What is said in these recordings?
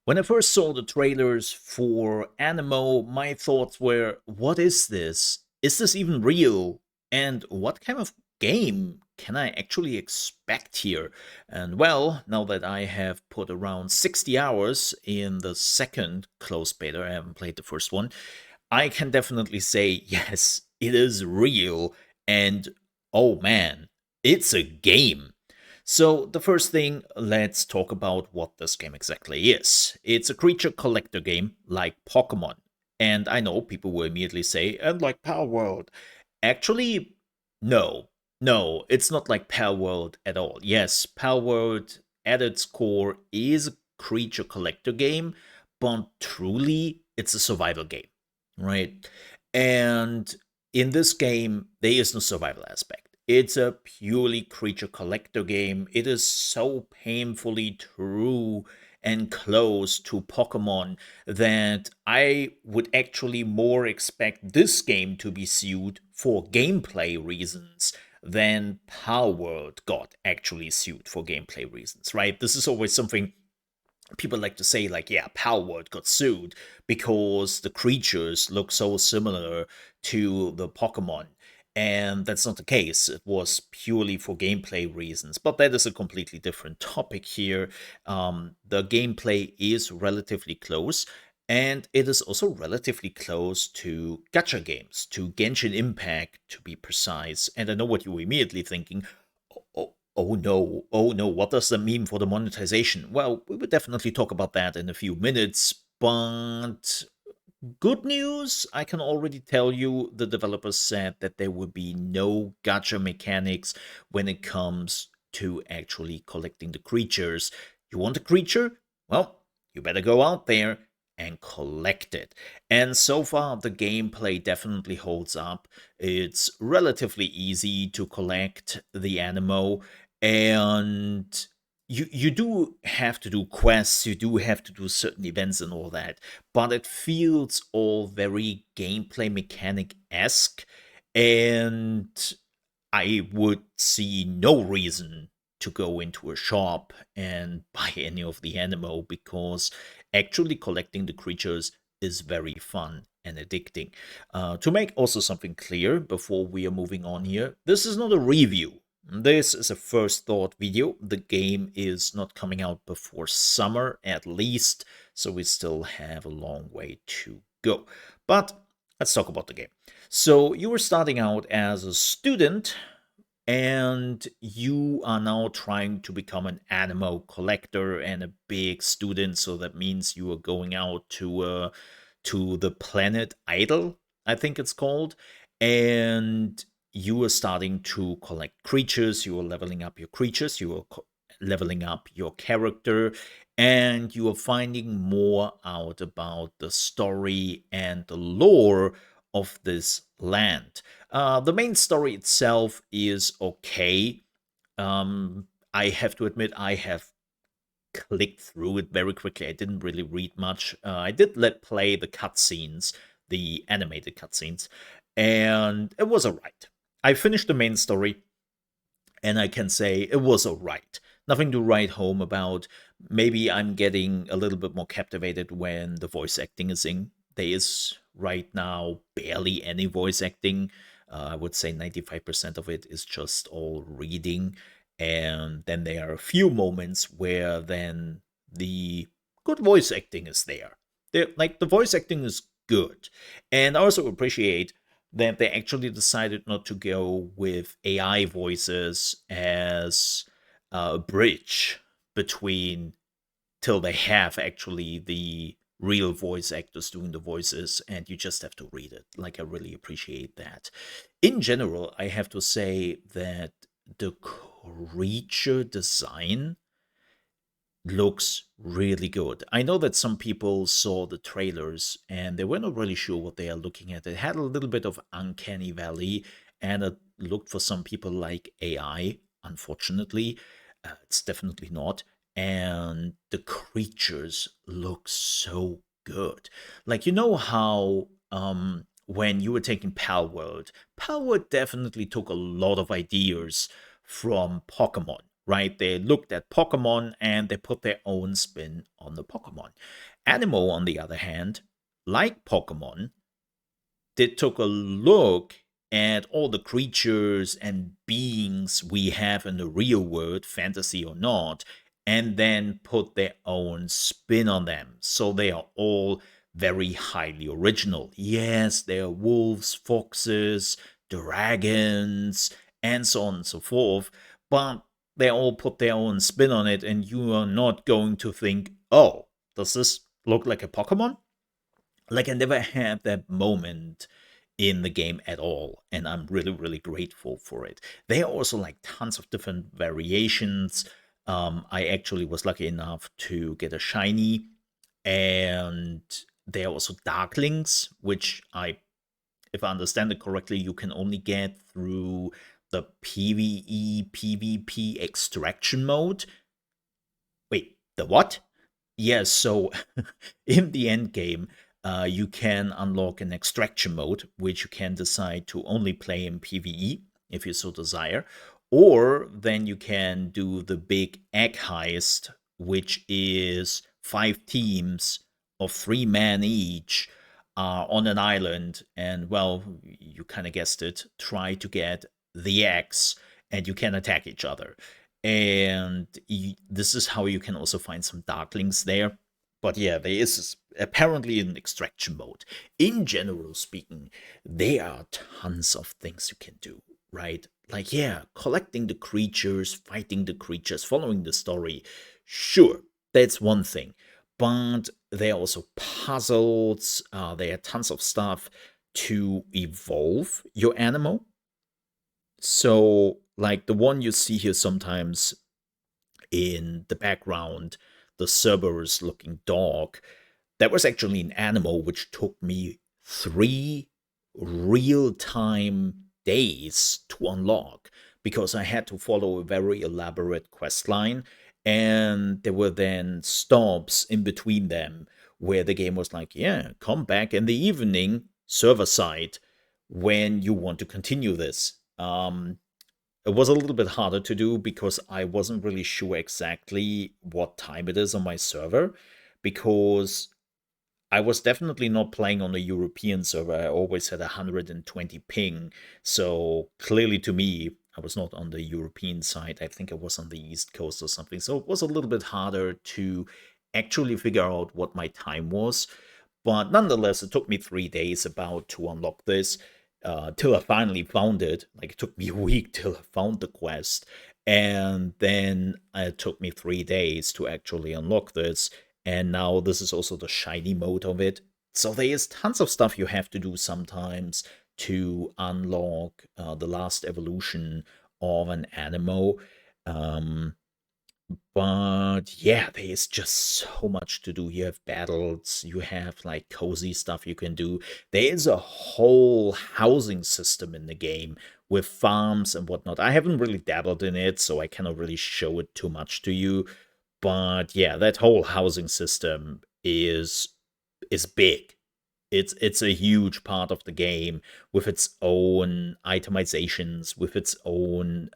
When I first saw the trailers for Aniimo, my thoughts were, what is this? Is this even real? And what kind of game can I actually expect here? And well, now that I have put around 60 hours in the second closed beta, I haven't played the first one, I can definitely say, yes, it is real. And oh man, it's a game. So, the first thing, let's talk about what this game exactly is. It's a creature collector game like Pokemon. And I know people will immediately say, and like Power World. Actually, no. No, it's not like Power World at all. Yes, Power World at its core is a creature collector game, but truly, it's a survival game, right? And in this game, there is no survival aspect. It's a purely creature collector game. It is so painfully true and close to Pokemon that I would actually more expect this game to be sued for gameplay reasons than Power World got actually sued for gameplay reasons, right? This is always something people like to say, like, yeah, Power World got sued because the creatures look so similar to the Pokemon. And that's not the case. It was purely for gameplay reasons. But that is a completely different topic here. The gameplay is relatively close. And it is also relatively close to gacha games, to Genshin Impact to be precise. And I know what you're immediately thinking. Oh no, what does that mean for the monetization? Well, we will definitely talk about that in a few minutes, but good news, I can already tell you the developers said that there will be no gacha mechanics when it comes to actually collecting the creatures. You want a creature? Well, you better go out there and collect it. And so far, the gameplay definitely holds up. It's relatively easy to collect the Animo, and you do have to do quests, you do have to do certain events and all that, but it feels all very gameplay mechanic esque, and I would see no reason to go into a shop and buy any of the Animo because actually collecting the creatures is very fun and addicting. To make also something clear before we are moving on here, this is not a review. This is a first thought video. The game is not coming out before summer, at least, so we still have a long way to go. But let's talk about the game. So, you were starting out as a student and you are now trying to become an animal collector and a big student, so that means you are going out to the planet Idle, I think it's called, and you are starting to collect creatures. You are leveling up your creatures, you are leveling up your character, and you are finding more out about the story and the lore of this land. The main story itself is okay. I have to admit, I have clicked through it very quickly. I didn't really read much. I did let play the cutscenes, the animated cutscenes, and it was alright. I finished the main story, and I can say it was alright. Nothing to write home about. Maybe I'm getting a little bit more captivated when the voice acting is in. There is right now barely any voice acting. I would say 95% of it is just all reading. And then there are a few moments where then the good voice acting is there. Like the voice acting is good. And I also appreciate that they actually decided not to go with AI voices as a bridge between till they have actually the real voice actors doing the voices and you just have to read it. Like, I really appreciate that. In general, I have to say that the creature design looks really good. I know that some people saw the trailers and they were not really sure what they are looking at. It had a little bit of uncanny valley and it looked for some people like AI. Unfortunately, it's definitely not. And the creatures look so good. Like, you know how when you were taking Pal World definitely took a lot of ideas from Pokemon, right? They looked at Pokemon and they put their own spin on the Pokemon. Animo, on the other hand, like Pokemon, they took a look at all the creatures and beings we have in the real world, fantasy or not, and then put their own spin on them. So they are all very highly original. Yes, they are wolves, foxes, dragons, and so on and so forth, but they all put their own spin on it, and you are not going to think, oh, does this look like a Pokemon? Like, I never had that moment in the game at all, and I'm really, really grateful for it. There are also like tons of different variations. I actually was lucky enough to get a shiny, and there are also darklings, which if I understand it correctly, you can only get through the PvE PvP extraction mode. Wait, the what? Yeah, so in the end game, you can unlock an extraction mode, which you can decide to only play in PvE if you so desire, or then you can do the big egg heist, which is 5 teams of 3 men each on an island, and well, you kind of guessed it, try to get the eggs, and you can attack each other. And this is how you can also find some darklings there. But yeah, there is apparently an extraction mode. In general speaking, there are tons of things you can do, right? Like, yeah, collecting the creatures, fighting the creatures, following the story. Sure, that's one thing. But there are also puzzles, there are tons of stuff to evolve your animal. So, like the one you see here sometimes in the background, the Cerberus looking dog, that was actually an animal which took me 3 real-time days to unlock because I had to follow a very elaborate quest line, and there were then stops in between them where the game was like, yeah, come back in the evening, server side, when you want to continue this. It was a little bit harder to do because I wasn't really sure exactly what time it is on my server, because I was definitely not playing on a European server. I always had 120 ping. So clearly to me, I was not on the European side. I think I was on the East Coast or something. So it was a little bit harder to actually figure out what my time was. But nonetheless, it took me 3 days about to unlock this, till I finally found it. Like, it took me a week till I found the quest. And then it took me 3 days to actually unlock this. And now this is also the shiny mode of it. So there is tons of stuff you have to do sometimes to unlock the last evolution of an Animo. Um, but yeah, there is just so much to do. You have battles, you have like cozy stuff you can do. There is a whole housing system in the game with farms and whatnot. I haven't really dabbled in it, so I cannot really show it too much to you. But yeah, that whole housing system is big. It's a huge part of the game with its own itemizations, with its own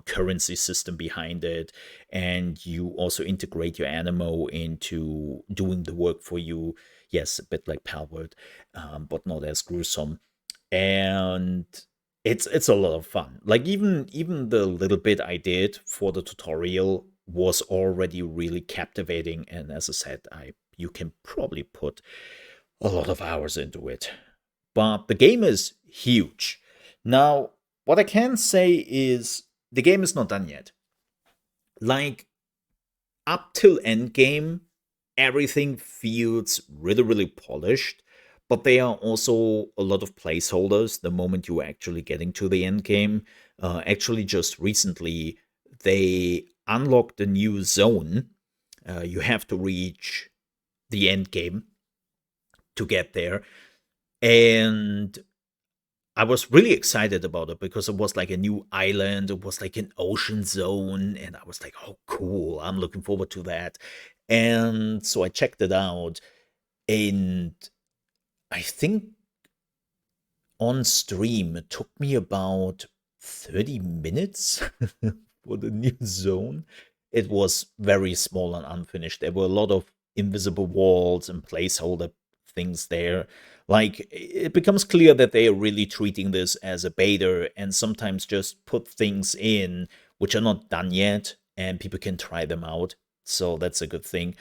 currency system behind it, and you also integrate your Animo into doing the work for you. Yes, a bit like Palworld, but not as gruesome. And it's a lot of fun. Like, even the little bit I did for the tutorial was already really captivating. And as I said, I you can probably put a lot of hours into it. But the game is huge. Now, what I can say is the game is not done yet. Like, up till endgame, everything feels really, really polished. But there are also a lot of placeholders the moment you are actually getting to the end game. Actually, just recently, they unlocked a new zone. You have to reach the end game to get there. And I was really excited about it because it was like a new island. It was like an ocean zone. And I was like, oh, cool. I'm looking forward to that. And so I checked it out. And I think on stream, it took me about 30 minutes for the new zone. It was very small and unfinished. There were a lot of invisible walls and placeholder things there. Like, it becomes clear that they are really treating this as a beta and sometimes just put things in which are not done yet and people can try them out. So that's a good thing.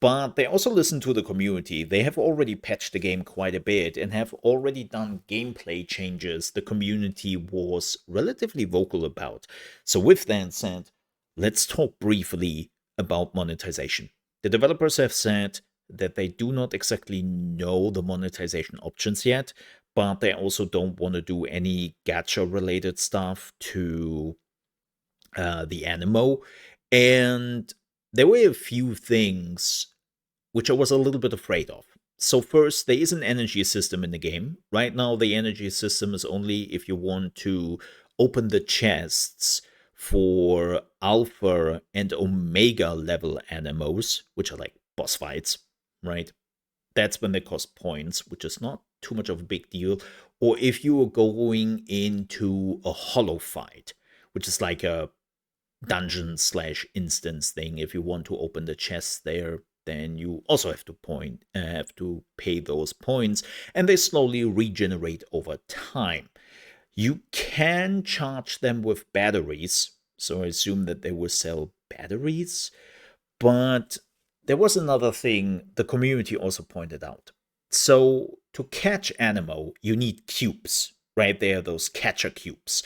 But they also listen to the community. They have already patched the game quite a bit and have already done gameplay changes the community was relatively vocal about. So, with that said, let's talk briefly about monetization. The developers have said that they do not exactly know the monetization options yet, but they also don't want to do any gacha related stuff to the Aniimo. And there were a few things which I was a little bit afraid of. So, first, there is an energy system in the game. Right now, the energy system is only if you want to open the chests for alpha and omega level animals, which are like boss fights, right? That's when they cost points, which is not too much of a big deal. Or if you are going into a hollow fight, which is like a dungeon slash instance thing. If you want to open the chest there, then you also have to pay those points, and they slowly regenerate over time. You can charge them with batteries, so I assume that they will sell batteries. But there was another thing the community also pointed out. So to catch Animo, you need cubes, right? They are those catcher cubes,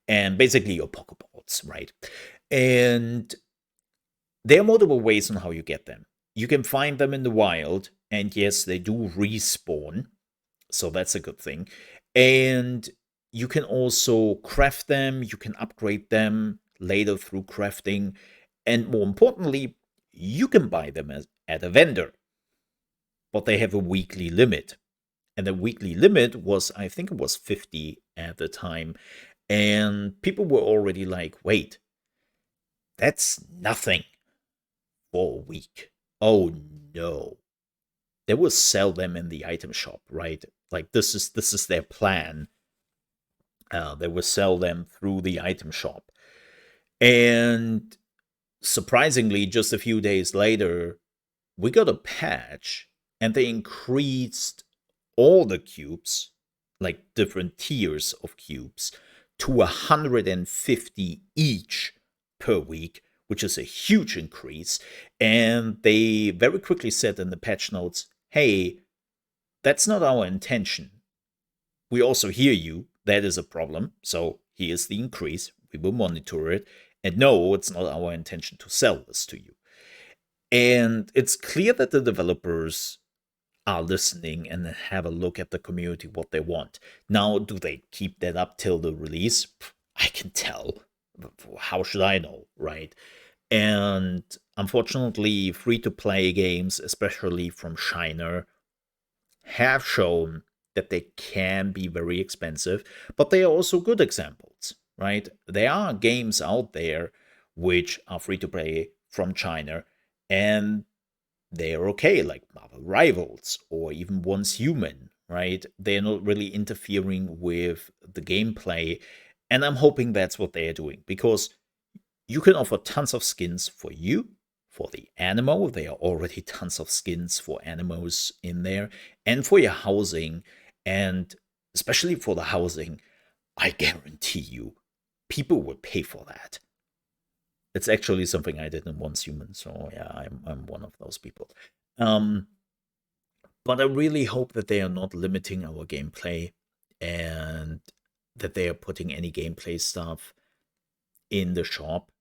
and basically your Pokeballs, right? And there are multiple ways on how you get them. You can find them in the wild, and yes, they do respawn, so that's a good thing. And you can also craft them, you can upgrade them later through crafting, and more importantly, you can buy them at a vendor, but they have a weekly limit. And the weekly limit was, I think it was 50 at the time. And people were already like, wait, that's nothing for a week. Oh no. They will sell them in the item shop, right? Like this is their plan. They will sell them through the item shop. And surprisingly, just a few days later, we got a patch and they increased all the cubes, like different tiers of cubes, to 150 each per week, which is a huge increase. And they very quickly said in the patch notes, hey, that's not our intention. We also hear you. That is a problem. So here's the increase. We will monitor it. And no, it's not our intention to sell this to you. And it's clear that the developers are listening and have a look at the community, what they want. Now, do they keep that up till the release? I can tell. How should I know, right? And unfortunately, free to play games, especially from China, have shown that they can be very expensive, but they are also good examples, right? There are games out there which are free to play from China and they're okay, like Marvel Rivals or even Once Human, right? They're not really interfering with the gameplay. And I'm hoping that's what they are doing because you can offer tons of skins for you, for the Animo. There are already tons of skins for Animos in there, and for your housing. And especially for the housing, I guarantee you, people will pay for that. It's actually something I did in Once Human, so yeah, I'm one of those people. Um, but I really hope that they are not limiting our gameplay and that they are putting any gameplay stuff in the shop.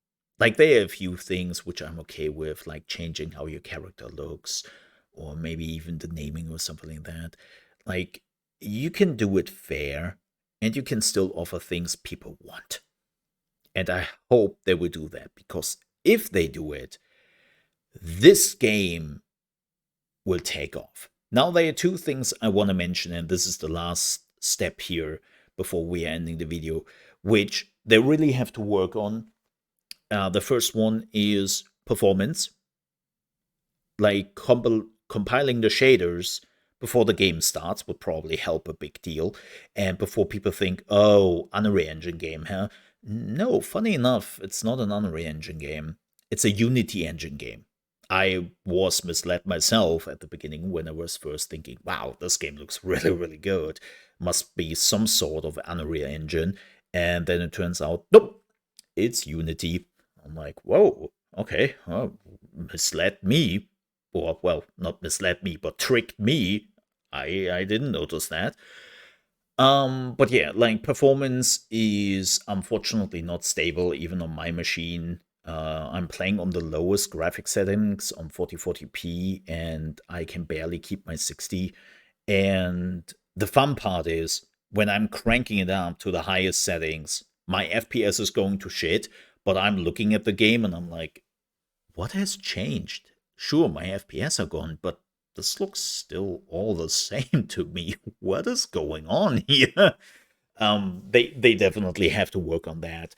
Like there are a few things which I'm okay with, like changing how your character looks, or maybe even the naming or something like that. Like you can do it fair, and you can still offer things people want. And I hope they will do that because if they do it, this game will take off. Now, there are two things I want to mention, and this is the last step here before we are ending the video, which they really have to work on. The first one is performance, like compiling the shaders before the game starts would probably help a big deal. And before people think, oh, Unreal Engine game, huh? No, funny enough, it's not an Unreal Engine game. It's a Unity Engine game. I was misled myself at the beginning when I was first thinking, wow, this game looks really, really good. Must be some sort of Unreal Engine. And then it turns out, nope, it's Unity. I'm like, whoa, okay, misled me. Or, well, not misled me, but tricked me. I didn't notice that. But yeah, like performance is unfortunately not stable even on my machine. I'm playing on the lowest graphic settings on 4040p, and I can barely keep my 60. And the fun part is when I'm cranking it up to the highest settings, my FPS is going to shit, but I'm looking at the game and I'm like, what has changed? Sure, my FPS are gone, but this looks still all the same to me. What is going on here? They definitely have to work on that.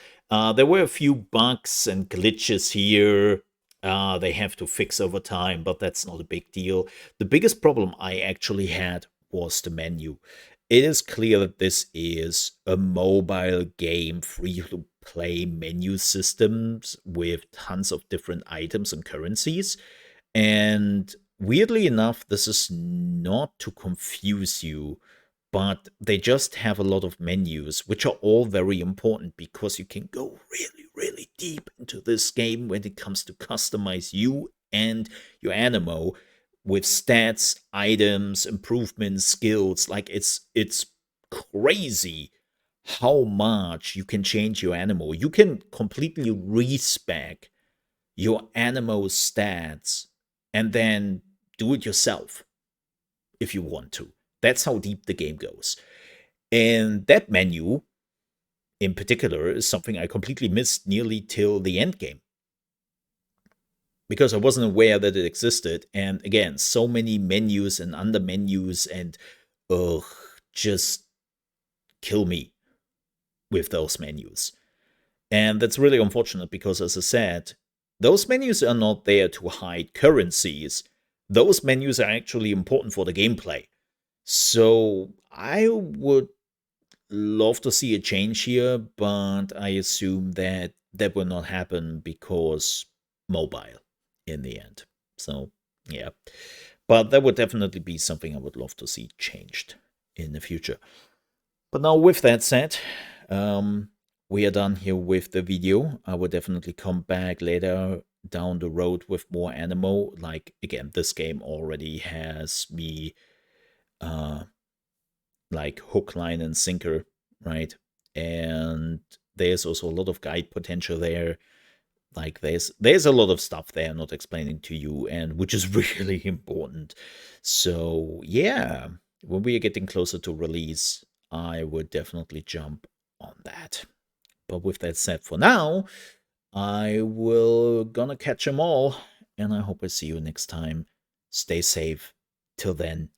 There were a few bugs and glitches here. They have to fix over time, but that's not a big deal. The biggest problem I actually had was the menu. It is clear that this is a mobile game, free to play menu systems with tons of different items and currencies. And weirdly enough, this is not to confuse you, but they just have a lot of menus, which are all very important because you can go really, really deep into this game when it comes to customize you and your Animo with stats, items, improvements, skills. Like it's crazy how much you can change your Animo. You can completely respec your Animo stats and then do it yourself if you want to. That's how deep the game goes. And that menu in particular is something I completely missed nearly till the end game because I wasn't aware that it existed. And again, so many menus and under menus, and ugh, just kill me with those menus. And that's really unfortunate because, as I said, those menus are not there to hide currencies. Those menus are actually important for the gameplay. So I would love to see a change here, but I assume that that will not happen because mobile in the end. So, yeah. But that would definitely be something I would love to see changed in the future. But now, with that said, we are done here with the video. I will definitely come back later down the road with more Animo. Like, again, this game already has me uh, like hook, line, and sinker, right? And there's also a lot of guide potential there. Like there's a lot of stuff there I'm not explaining to you, and which is really important. So yeah, when we are getting closer to release, I would definitely jump on that. But with that said, for now, I will gonna catch them all, and I hope I see you next time. Stay safe. Till then,